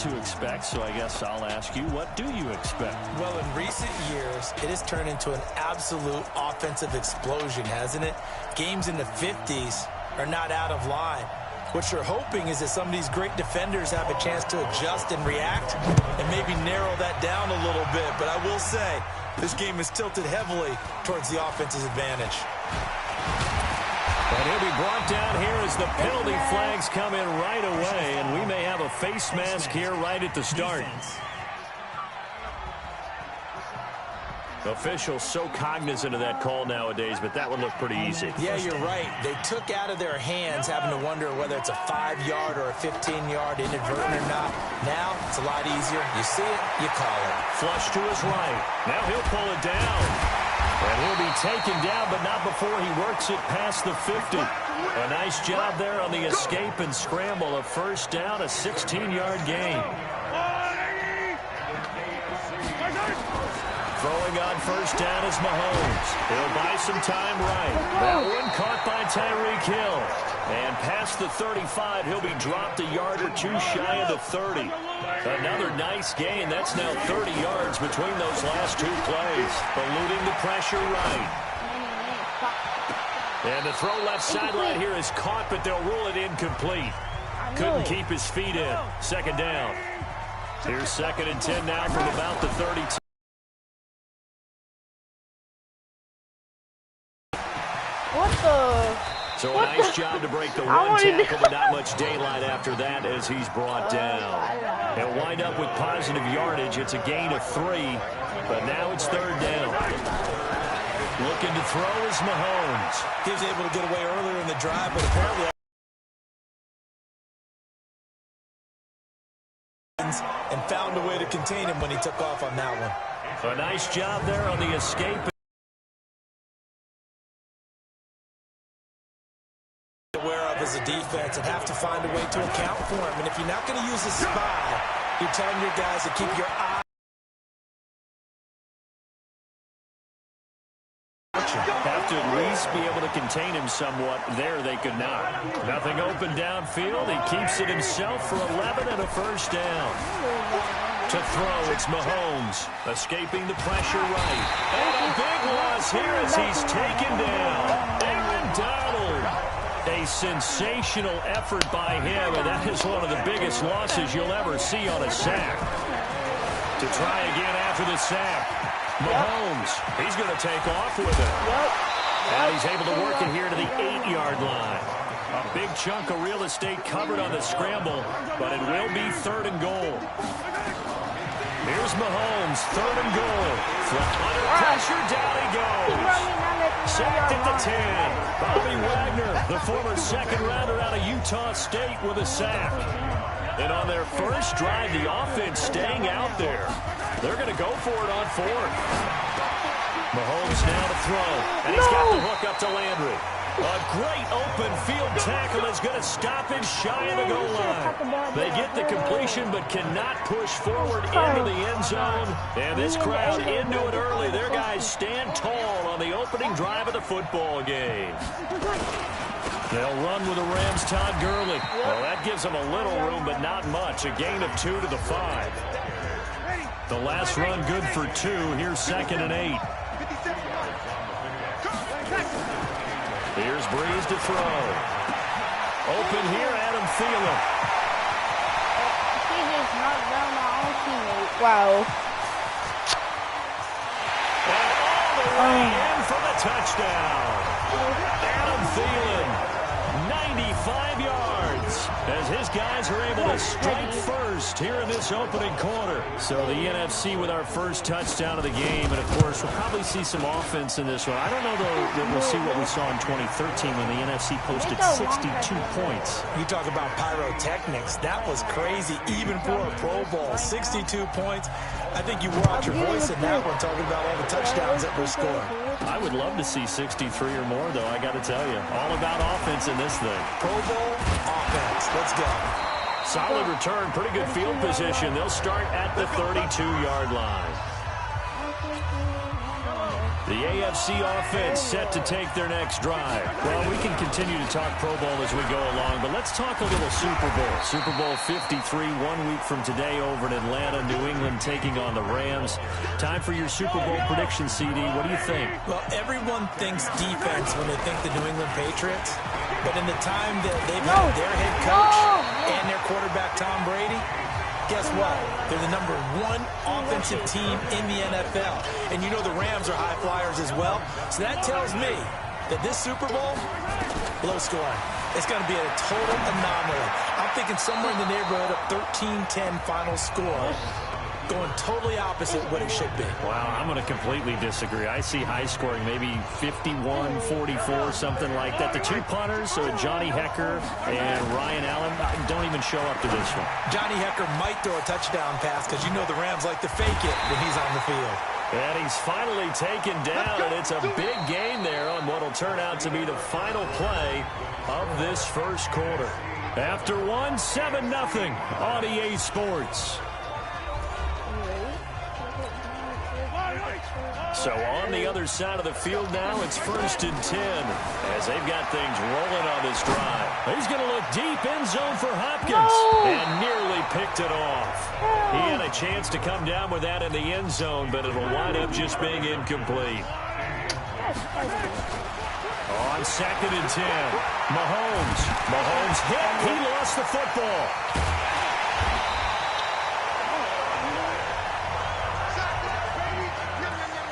to expect, so I guess I'll ask you, what do you expect? Well, in recent years, it has turned into an absolute offensive explosion, hasn't it? Games in the 50s are not out of line. What you're hoping is that some of these great defenders have a chance to adjust and react and maybe narrow that down a little bit. But I will say, this game is tilted heavily towards the offense's advantage. And he'll be brought down here as the penalty flags come in right away, and we may have a face mask here right at the start. Officials so cognizant of that call nowadays, but that would look pretty easy. Yeah, you're right. They took out of their hands having to wonder whether it's a 5-yard or a 15-yard inadvertent or not. Now, it's a lot easier. You see it, you call it. Flush to his right. Now he'll pull it down. And he'll be taken down, but not before he works it past the 50. A nice job there on the escape and scramble. A first down, a 16-yard gain. Throwing on first down is Mahomes. He'll buy some time right. That one caught by Tyreek Hill. And past the 35, he'll be dropped a yard or two shy of the 30. Another nice gain. That's now 30 yards between those last two plays. Eluding the pressure right. And the throw left sideline here is caught, but they'll rule it incomplete. Couldn't keep his feet in. Second down. Here's 2nd and 10 now from about the 32. What the? So a nice job to break the one tackle, but not much daylight after that as he's brought down. He'll wind up with positive yardage. It's a gain of 3, but now it's 3rd down. Looking to throw is Mahomes. He was able to get away earlier in the drive, but apparently and found a way to contain him when he took off on that one. A nice job there on the escape. As a defense and have to find a way to account for him. And if you're not going to use a spy, you're telling your guys to keep your eye. Have to at least be able to contain him somewhat. There they could not. Nothing open downfield. He keeps it himself for 11 and a first down. To throw, it's Mahomes. Escaping the pressure right. And a big loss here as he's taken down. Aaron Donald. A sensational effort by him, and that is one of the biggest losses you'll ever see on a sack. To try again after the sack. Mahomes, he's going to take off with it. And he's able to work it here to the 8-yard line. A big chunk of real estate covered on the scramble, but it will be 3rd and goal. Here's Mahomes, 3rd and goal. From under pressure, down he goes. Sacked at the 10. Bobby Wagner, the former 2nd rounder out of Utah State, with a sack. And on their first drive, the offense staying out there. They're going to go for it on 4th. Mahomes now to throw. And he's got the hook up to Landry. A great open field tackle is going to stop him shy of the goal line. They get the completion but cannot push forward into the end zone. And this crowd into it early. Their guys stand tall on the opening drive of the football game. They'll run with the Rams' Todd Gurley. Well, that gives them a little room, but not much. A gain of 2 to the 5. The last run good for 2. Here's 2nd and 8. Here's Breeze to throw. Open here, Adam Thielen. He just knocked down my own teammate. Wow. And all the way in for the touchdown. Adam Thielen, 95 yards, as his guys are able to strike first here in this opening quarter. So the NFC with our first touchdown of the game, and of course we'll probably see some offense in this one. I don't know though that we'll see what we saw in 2013 when the NFC posted 62 points. You talk about pyrotechnics. That was crazy, even for a Pro Bowl. 62 points. I think you wore out your voice in that one, talking about all the touchdowns that were scored. I would love to see 63 or more, though, I got to tell you. All about offense in this thing. Pro Bowl offense. Let's go. Solid return, pretty good field position. They'll start at the 32-yard line. The AFC offense set to take their next drive. Well, we can continue to talk Pro Bowl as we go along, but let's talk a little Super Bowl. Super Bowl 53, 1 week from today over in Atlanta, New England taking on the Rams. Time for your Super Bowl prediction, CD. What do you think? Well, everyone thinks defense when they think the New England Patriots, but in the time that they've had their head coach and their quarterback Tom Brady, guess what? They're the #1 offensive team in the NFL. And you know the Rams are high flyers as well. So that tells me that this Super Bowl, low scoring. It's going to be a total anomaly. I'm thinking somewhere in the neighborhood of 13-10 final score. Going totally opposite what it should be. Wow, I'm going to completely disagree. I see high scoring, maybe 51-44, something like that. The two punters, so Johnny Hecker and Ryan Allen, don't even show up to this one. Johnny Hecker might throw a touchdown pass because you know the Rams like to fake it when he's on the field. And he's finally taken down, and it's a big gain there on what will turn out to be the final play of this first quarter. After one, 7-0 on EA Sports. So on the other side of the field now, it's 1st and 10 as they've got things rolling on this drive. He's going to look deep, end zone for Hopkins, and nearly picked it off. He had a chance to come down with that in the end zone, but it'll wind up just being incomplete. On 2nd and 10, Mahomes hit. He lost the football.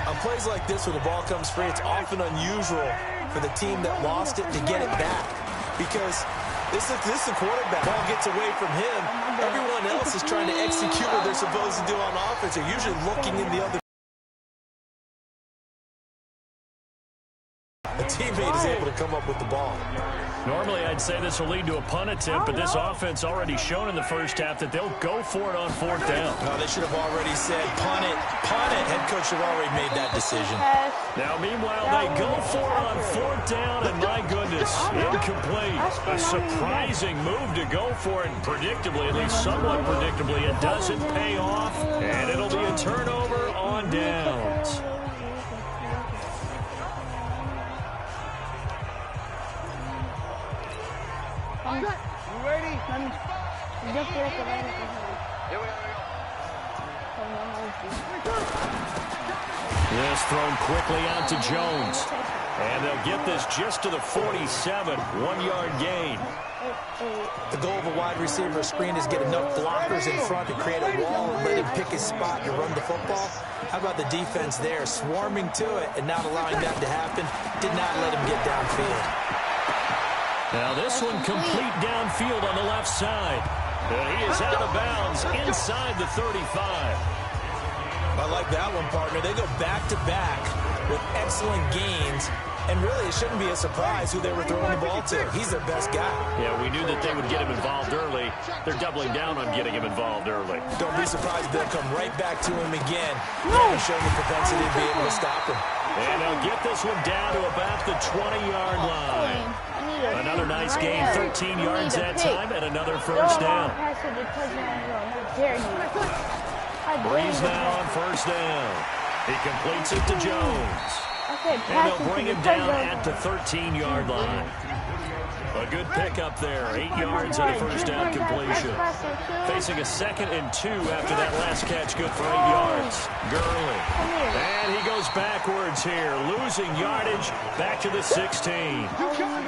On plays like this where the ball comes free, it's often unusual for the team that lost it to get it back. Because this is the quarterback. Ball gets away from him. Everyone else is trying to execute what they're supposed to do on offense. They're usually looking in the other. A teammate is able to come up with the ball. Normally, I'd say this will lead to a punt attempt, but this offense already shown in the first half that they'll go for it on 4th down. No, they should have already said, punt it, punt it. Head coach should have already made that decision. Now, meanwhile, they go for it on 4th down, and my goodness, incomplete. A surprising move to go for it, and predictably, at least somewhat predictably, it doesn't pay off, and it'll be a turnover on downs. You ready? This thrown quickly out to Jones. And they'll get this just to the 47, 1-yard gain. The goal of a wide receiver screen is get enough blockers in front to create a wall and let him pick his spot to run the football. How about the defense there, swarming to it and not allowing that to happen? Did not let him get downfield. Now this one complete downfield on the left side. And he is out of bounds inside the 35. I like that one, partner. They go back-to-back with excellent gains. And really, it shouldn't be a surprise who they were throwing the ball to. He's their best guy. Yeah, we knew that they would get him involved early. They're doubling down on getting him involved early. Don't be surprised if they'll come right back to him again. And show the propensity to be able to stop him. And they'll get this one down to about the 20-yard line. Another nice gain, 13 yards that time, and another first down. Breeze now on first down. He completes it to Jones. And they'll bring him down at the 13-yard line. A good pickup there, 8 yards and a first down completion. Facing a 2nd and 2 after that last catch, good for 8 yards. Gurley. And he goes backwards here, losing yardage back to the 16.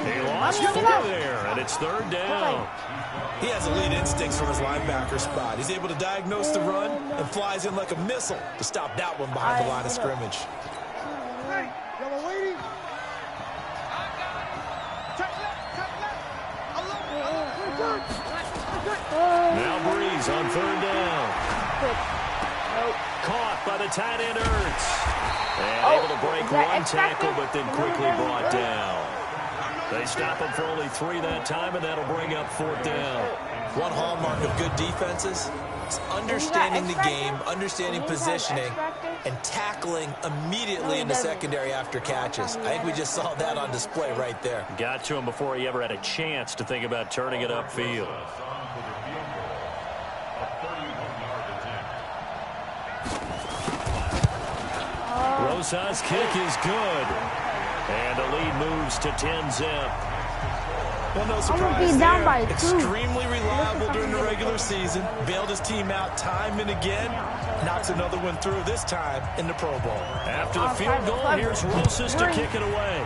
He lost 4 there, and it's 3rd down. He has elite instincts from his linebacker spot. He's able to diagnose the run and flies in like a missile to stop that one behind the line of scrimmage. Now Breeze on 3rd down. Caught by the tight end Ertz. And able to break one tackle, but then quickly brought down. They stop him for only 3 that time, and that'll bring up 4th down. One hallmark of good defenses is understanding the game, understanding positioning, and tackling immediately in the secondary after catches. I think we just saw that on display right there. Got to him before he ever had a chance to think about turning it upfield. Bosa's kick is good. And the lead moves to 10-zip. Well, no surprise there. Extremely reliable during the regular season. Bailed his team out time and again. Knocks another one through, this time in the Pro Bowl. After the field goal, here's Rosas to kick it away.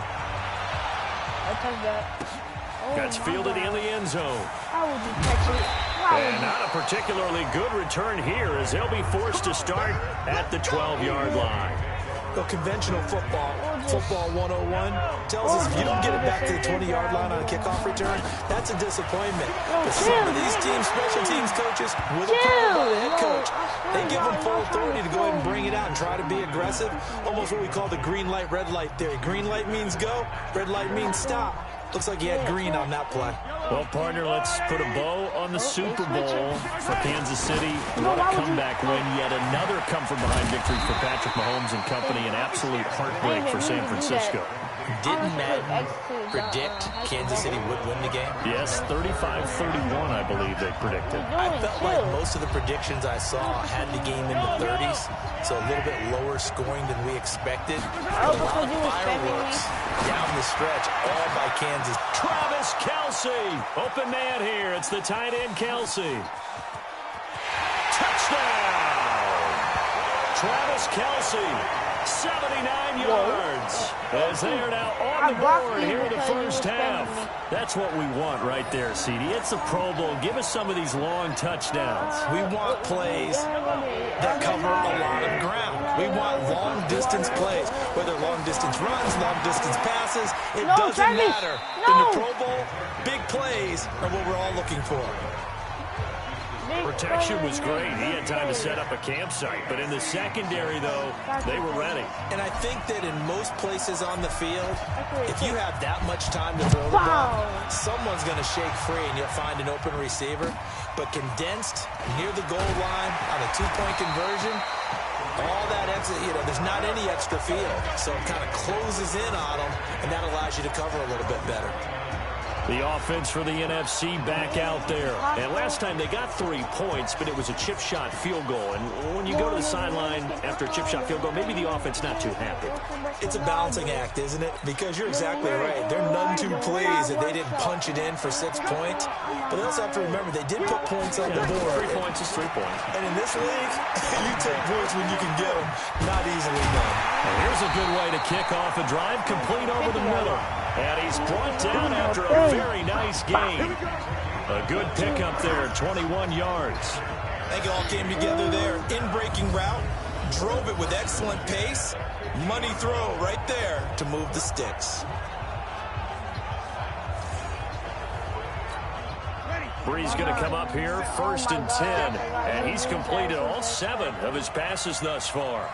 Gets fielded in the end zone. How would you catch it? And not a particularly good return here as they'll be forced to start at the 12-yard line. The conventional football 101, tells us if you don't get it back to the 20-yard line on a kickoff return, that's a disappointment. But some of these teams, special teams coaches, with a pro by the head coach, they give them full authority to go ahead and bring it out and try to be aggressive. Almost what we call the green light, red light theory. Green light means go, red light means stop. Looks like he had green on that play. Well, partner, let's put a bow on the Super Bowl for Kansas City. What a comeback win. Yet another come-from-behind victory for Patrick Mahomes and company. An absolute heartbreak for San Francisco. Didn't Madden predict Kansas City would win the game? Yes, 35-31, I believe they predicted. I felt like most of the predictions I saw had the game in the 30s, so a little bit lower scoring than we expected. A lot of fireworks down the stretch, all by Kansas. Travis Kelce, open man here. It's the tight end, Kelce. Touchdown! Travis Kelce. 79 yards as they are now on the board here in the first half. That's what we want right there, CD. It's a Pro Bowl. Give us some of these long touchdowns. We want plays that cover a lot of ground. We want long-distance plays, whether long-distance runs, long-distance passes. It doesn't matter. In the Pro Bowl, big plays are what we're all looking for. Protection was great. He had time to set up a campsite. But in the secondary, though, they were ready. And I think that in most places on the field, if you have that much time to throw the ball, someone's going to shake free and you'll find an open receiver. But condensed near the goal line on a two-point conversion, all that extra, there's not any extra field. So it kind of closes in on them, and that allows you to cover a little bit better. The offense for the NFC back out there. And last time they got 3 points, but it was a chip shot field goal. And when you go to the sideline after a chip shot field goal, maybe the offense not too happy. It's a balancing act, isn't it? Because you're exactly right. They're none too pleased that they didn't punch it in for 6 points. But they also have to remember they did put points on the board. 3 points is 3 points. And in this league, you take points when you can get them. Not easily done. And here's a good way to kick off a drive, complete over the middle. And he's brought down after a very nice game. A good pickup there, 21 yards. I think it all came together there. In-breaking route, drove it with excellent pace. Money throw right there to move the sticks. Bree's going to come up here, 1st and 10. And he's completed all 7 of his passes thus far.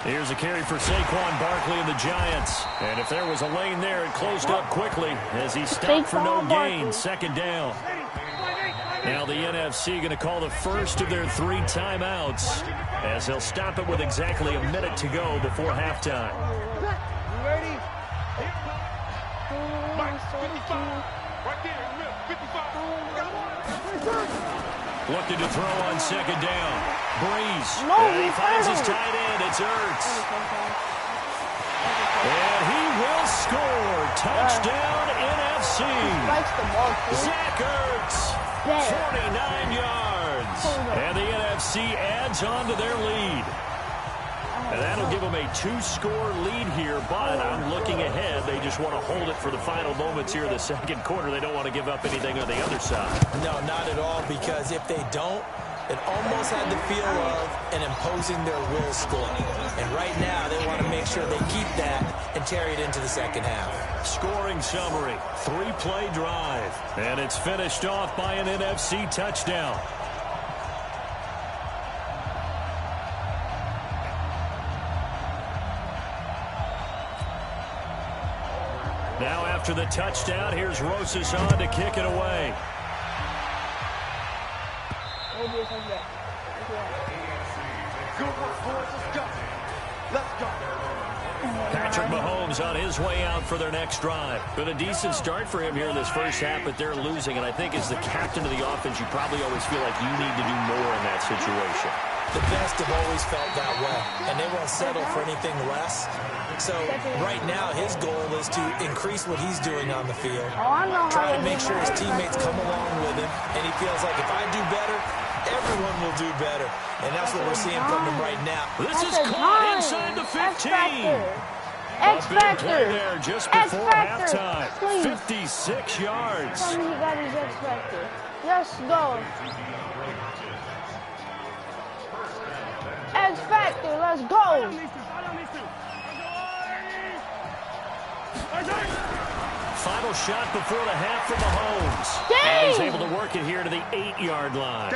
Here's a carry for Saquon Barkley and the Giants. And if there was a lane there, it closed up quickly as he stopped for no gain. 2nd down. Now the NFC going to call the first of their 3 timeouts as they'll stop it with exactly a minute to go before halftime. Looking to throw on 2nd down. Breeze. And he finds his tight end. It's Ertz. And he will score. Touchdown NFC. Zach Ertz. 49 yards. And the NFC adds on to their lead. And that'll give them a 2-score lead here, but I'm looking ahead. They just want to hold it for the final moments here in the 2nd quarter. They don't want to give up anything on the other side. No, not at all, because if they don't, it almost had the feel of an imposing their will score. And right now, they want to make sure they keep that and carry it into the 2nd half. Scoring summary, 3-play drive. And it's finished off by an NFC touchdown. Now after the touchdown, here's Rosas on to kick it away. Patrick Mahomes on his way out for their next drive. Been a decent start for him here in this first half, but they're losing. And I think as the captain of the offense, you probably always feel like you need to do more in that situation. The best have always felt that way, and they won't settle for anything less. So right now, his goal is to increase what he's doing on the field, try to make sure his teammates come along with him, and he feels like if I do better, everyone will do better. And that's what we're seeing from him right now. This is caught inside the 15. X Factor there just before halftime. 56 yards. Tell me he got his X Factor. Let's go. X Factor, let's go. Final shot before the half from Mahomes. Dang. And he's able to work it here to the 8-yard line.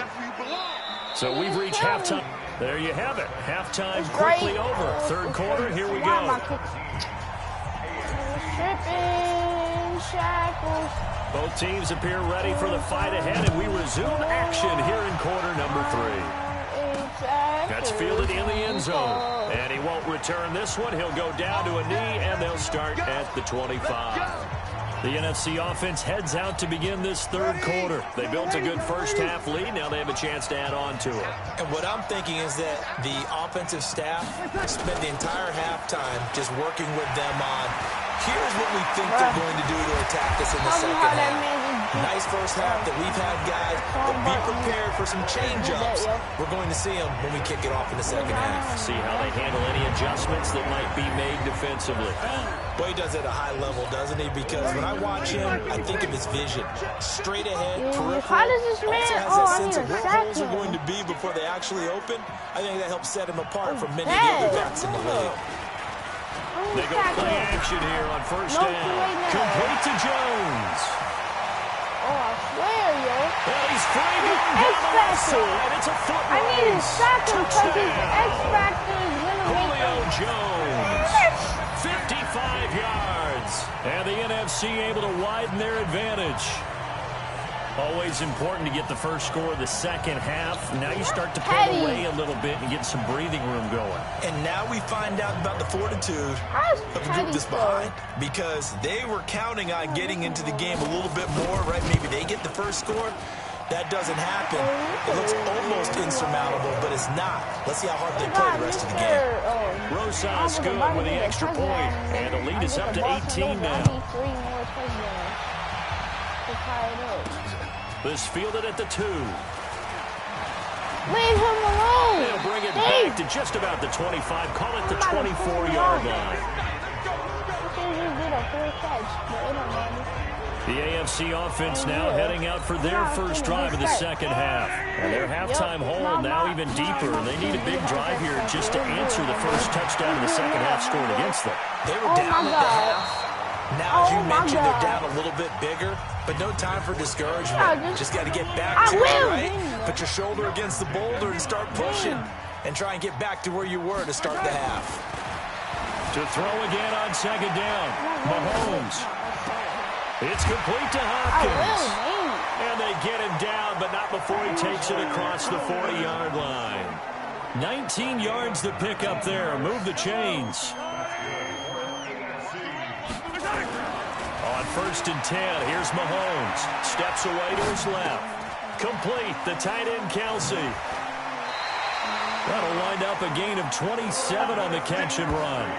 So we've reached halftime. There you have it. Halftime quickly over. Third quarter, here we go. Tripping shackles. Both teams appear ready for the fight ahead, and we resume action here in quarter number 3. That's fielded in the end zone. And he won't return this one. He'll go down to a knee, and they'll start at the 25. The NFC offense heads out to begin this third quarter. They built a good first-half lead. Now they have a chance to add on to it. And what I'm thinking is that the offensive staff spent the entire halftime just working with them on, here's what we think they're going to do to attack us in the second half. Nice first half that we've had, guys, but be prepared for some change-ups. We're going to see them when we kick it off in the second half. See how they handle any adjustments that might be made defensively. Boy, he does it at a high level, doesn't he? Because when I watch him, I think of his vision. Straight ahead, peripheral. How does this man? Also has that sense of where holes are going to be before they actually open. I think that helps set him apart from many of the other backs in the league. They go play action here on first down. Complete to Jones. Oh, I swear, yo. Well, he's free going down the left side. It's a foot race. I need to sack him because his X Factor is going to make Julio Jones. 55 yards. And the NFC able to widen their advantage. Always important to get the first score of the second half. Now you start to pull away a little bit and get some breathing room going. And now we find out about the fortitude of the group that's behind, because they were counting on getting into the game a little bit more, right? Maybe they get the first score. That doesn't happen. It looks almost insurmountable, but it's not. Let's see how hard they play the rest of the game. Rosas good with the extra point, and the lead is up to 18 now. This fielded at the 2. Leave him alone. They'll bring it back to just about the 25. Call it the 24-yard line. The AFC offense now heading out for their first drive of the second half. And their halftime hole now even deeper. And they need a big drive here just to answer the first touchdown of the second half scored against them. They were down at the half. Now, as you mentioned, they're down a little bit bigger, but no time for discouragement. Just got to get back to it, right? Put your shoulder against the boulder and start pushing and try and get back to where you were to start the half. To throw again on second down, Mahomes. It's complete to Hopkins. And they get him down, but not before he takes it across the 40-yard line. 19 yards to pick up there. Move the chains. On first and 10, here's Mahomes. Steps away to his left. Complete, the tight end Kelsey. That'll wind up a gain of 27 on the catch and run.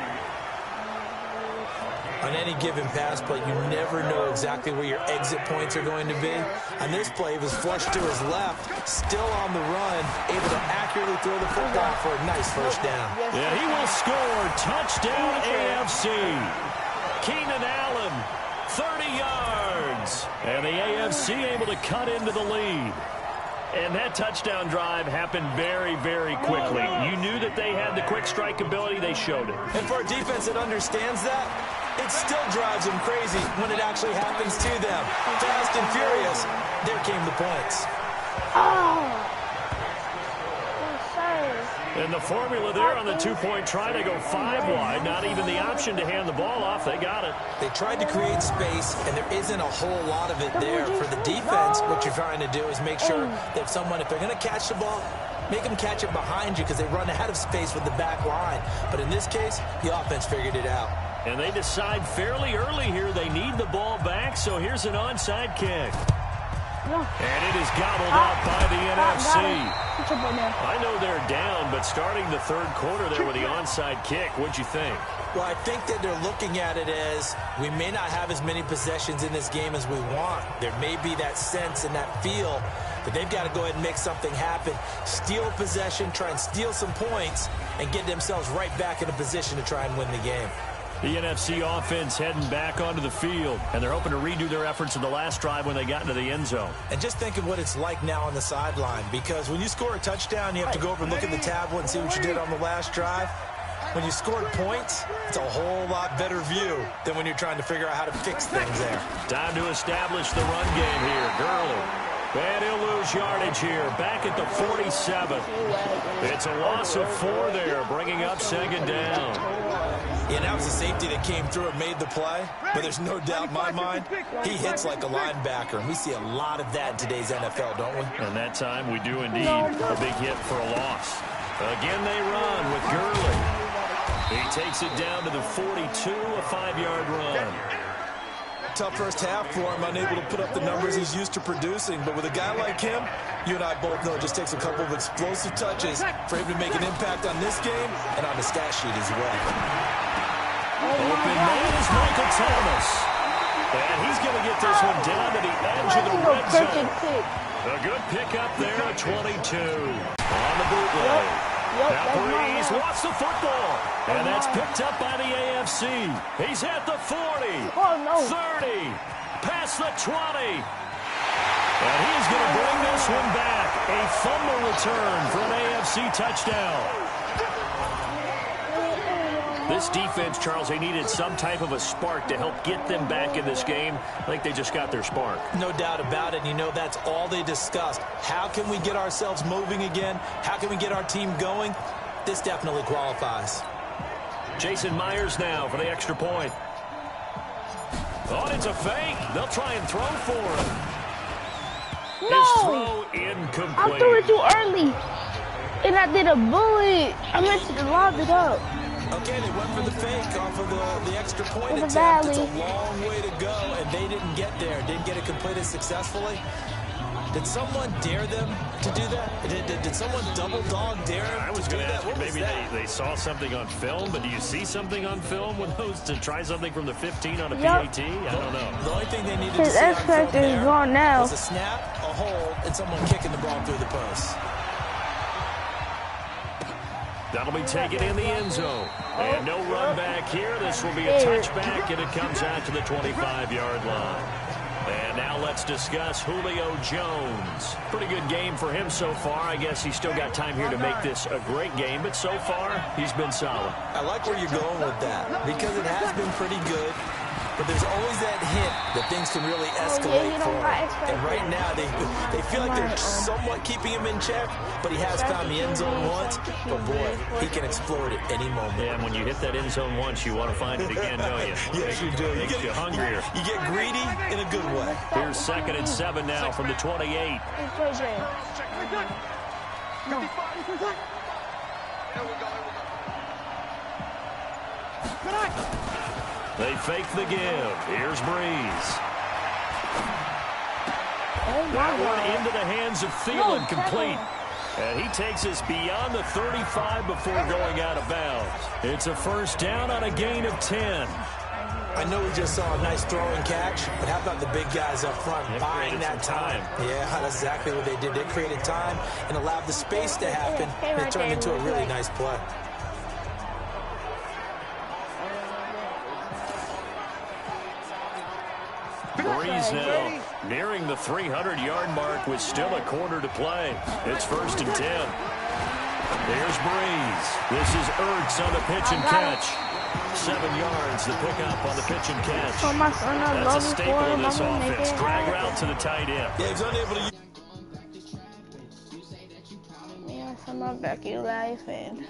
On any given pass play, you never know exactly where your exit points are going to be. On this play, he was flushed to his left, still on the run, able to accurately throw the football for a nice first down. Yeah, he will score. Touchdown AFC. Keenan Allen, 30 yards. And the AFC able to cut into the lead. And that touchdown drive happened very, very quickly. You knew that they had the quick strike ability. They showed it. And for a defense that understands that, it still drives them crazy when it actually happens to them. Fast and furious, there came the points. And the formula there on the two-point try, they go 5 wide. Not even the option to hand the ball off. They got it. They tried to create space, and there isn't a whole lot of it there. For the defense, what you're trying to do is make sure that if they're going to catch the ball, make them catch it behind you because they run out of space with the back line. But in this case, the offense figured it out. And they decide fairly early here they need the ball back, so here's an onside kick. And it is gobbled up by the NFC. I know they're down, but starting the third quarter there with the onside kick, what'd you think? Well, I think that they're looking at it as we may not have as many possessions in this game as we want. There may be that sense and that feel that they've got to go ahead and make something happen, steal possession, try and steal some points, and get themselves right back in a position to try and win the game. The NFC offense heading back onto the field, and they're hoping to redo their efforts in the last drive when they got into the end zone. And just think of what it's like now on the sideline, because when you score a touchdown, you have to go over and look at the tablet and see what you did on the last drive. When you scored points, it's a whole lot better view than when you're trying to figure out how to fix things there. Time to establish the run game here. Gurley. And he'll lose yardage here. Back at the 47. It's a loss of 4 there, bringing up second down. Yeah, that was a safety that came through and made the play, but there's no doubt in my mind, he hits like a linebacker, and we see a lot of that in today's NFL, don't we? And that time we do indeed. A big hit for a loss. Again they run with Gurley. He takes it down to the 42, a 5-yard run. Tough first half for him, unable to put up the numbers he's used to producing. But with a guy like him, you and I both know it just takes a couple of explosive touches for him to make an impact on this game and on the stat sheet as well. Open man is Michael Thomas. And he's going to get this one down to the edge of the red zone. A good pickup there at 22. On the bootleg. Now Breeze lost the football. And that's picked up by the AFC. He's at the 40. 30. Past the 20. And he's going to bring this one back. A fumble return for an AFC touchdown. This defense, Charles, they needed some type of a spark to help get them back in this game. I think they just got their spark. No doubt about it. You know, that's all they discussed. How can we get ourselves moving again? How can we get our team going? This definitely qualifies. Jason Myers now for the extra point. Oh, it's a fake. They'll try and throw for him. No! His throw incomplete. I threw it too early. And I did a bullet. I meant to lob it up. Okay, they went for the fake off of the extra point attempt. It's a long way to go, and they didn't get there. Didn't get it completed successfully. Did someone dare them to do that? Did someone double dog dare them? I was going to ask you, maybe they saw something on film, but do you see something on film with those to try something from the 15 on a PAT? I don't know. The only thing they needed to see on film there gone now. was a snap, a hold, and someone kicking the ball through the post. That'll be taken in the end zone. And no run back here. This will be a touchback, and it comes out to the 25-yard line. And now let's discuss Julio Jones. Pretty good game for him so far. I guess he's still got time here to make this a great game, but so far, he's been solid. I like where you're going with that because it has been pretty good. But there's always that hint that things can really escalate for him. And right now, they feel like they're somewhat keeping him in check, but he has found the end zone once. But, boy, he can explode at any moment. Yeah, and when you hit that end zone once, you want to find it again, don't you? Yes, you do. Makes you hungrier. You get greedy in a good way. Here's 2nd and 7 now from the 28. They fake the give. Here's Breeze. That one into the hands of Thielen, complete. And he takes us beyond the 35 before going out of bounds. It's a first down on a gain of 10. I know we just saw a nice throwing catch, but how about the big guys up front buying that time? Yeah, that's exactly what they did. They created time and allowed the space to happen, and it turned into a really nice play. Breeze now nearing the 300-yard mark with still a quarter to play. It's 1st and 10. There's Breeze. This is Ertz on the pitch and catch. 7 yards, the pickup on the pitch and catch. That's a staple of this offense. Drag route to the tight end. Yeah, he's unable to. Yes, I'm not back in life, and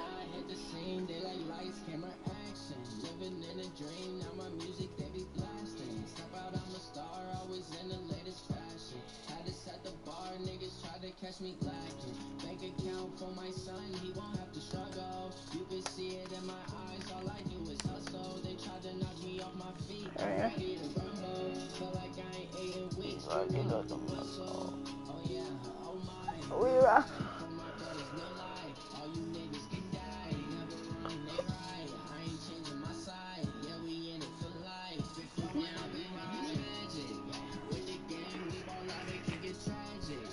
catch me lacking. Bank account for my son, he won't have to struggle. You can see it in my eyes, all I do is hustle. They try to knock me off my feet, I'm ready to rumble. Feel like I ain't ate in weeks, drinking up the muscle. Oh yeah, oh my. For my brothers, no lie. All you niggas can die. Never wrong, they right. I ain't changing my side. Yeah, we in it for life. Before now, we make it magic. With the game, we ball out, it can get tragic.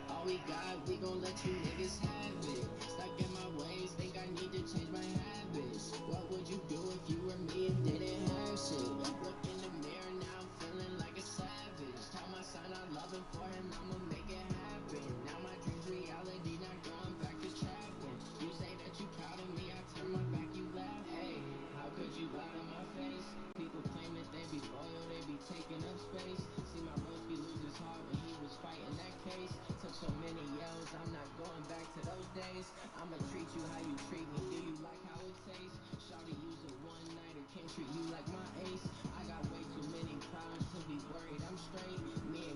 All we got, we gon' let you niggas have it. Stuck in my ways, think I need to change my habits. What would you do if you were me and didn't have shit? Look in the mirror, now I'm feeling like a savage. Tell my son I love him, for him I'ma make it happen. Now my dream's reality, not going back to trapping. You say that you proud of me, I turn my back, you laugh. Hey, how could you lie to my face? People claim that they be loyal, they be taking up space. See my broski lose his heart when he was fighting that case. Took so many yells, I'm not going back to those days. I'ma treat you how you treat me, do you like how it tastes? Shawty, use a one-nighter, can't treat you like my ace. I got way too many problems to be worried, I'm straight.